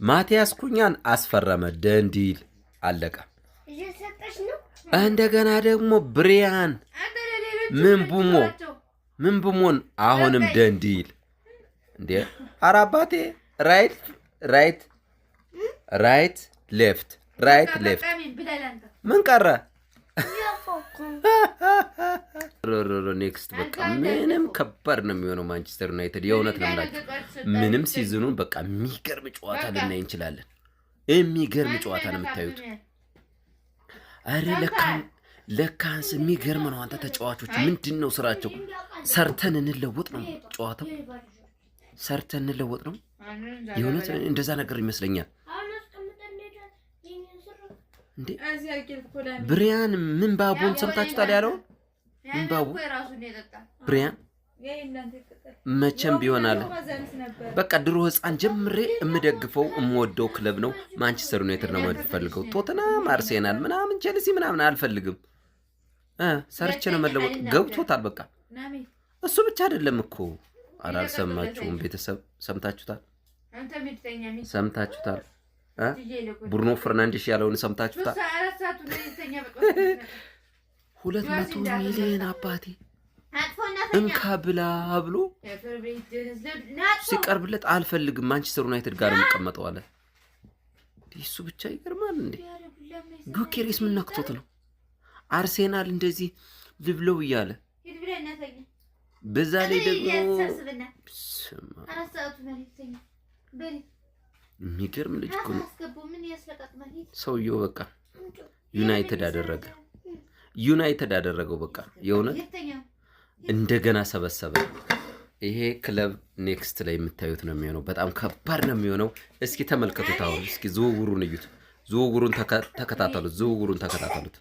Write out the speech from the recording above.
ማቲያስ ኩኛን አስፈረመ ደንዲል አለቀ። እንደገና ደግሞ ብሪያን ምንቡሞን አሁንም ደንዲል እንዴ አራባቴ ራይት ሌፍት ምን ቀረ? ኔክስት በቃ ምንም ከባድ ነው የሚሆነው ማንቸስተር ዩናይትድ የእውነት ነው ማለት ምንም ሲዝኑን በቃ የሚገርም ጨዋታ ልናይ እንችላለን። የሚገርም ጨዋታ ነው የምታዩት። አረ ለካንስ የሚገርም ነው። አንተ ተጫዋቾች ምንድነው ስራቸው? ሰርተን እንለወጥ ነው ጨዋታው። ሰርተን እንለወጥ ነው የእውነት እንደዛ ነገር ይመስለኛል። እንዴ ብሪያን ምንባቡን ሰምታችሁታል ያለው? ምንባቡ ብሪያን መቼም ቢሆናል በቃ ድሮ ህፃን ጀምሬ የምደግፈው የምወደው ክለብ ነው ማንቸስተር ዩናይትድ ነው የምፈልገው። ቶተንሃም፣ አርሴናል ምናምን ቼልሲ ምናምን አልፈልግም። ሰርቼ ነው መለወጥ ገብቶታል በቃ። እሱ ብቻ አይደለም እኮ አልሰማችሁም? ቤተሰብ ሰምታችሁታል? ብሩኖ ፈርናንዴስ ያለውን ሰምታችሁታል? 200 ሚሊዮን አባቴ እንካ ብላ ብሎ ሲቀርብለት አልፈልግም ማንቸስተር ዩናይትድ ጋር መቀመጠው አለ። እሱ ብቻ ይገርማል እንዴ! ዱኬሬስ ምን ነክቶት ነው? አርሴናል እንደዚህ ልብለው እያለ በዛ ላይ ደግሞ የሚገርም ልጅ እኮ ነው ሰውየው። በቃ ዩናይትድ አደረገው በቃ የእውነት እንደገና ሰበሰበ። ይሄ ክለብ ኔክስት ላይ የምታዩት ነው የሚሆነው። በጣም ከባድ ነው የሚሆነው። እስኪ ተመልከቱት። አሁን እስኪ ዝውውሩን እዩት። ዝውውሩን ተከታተሉት።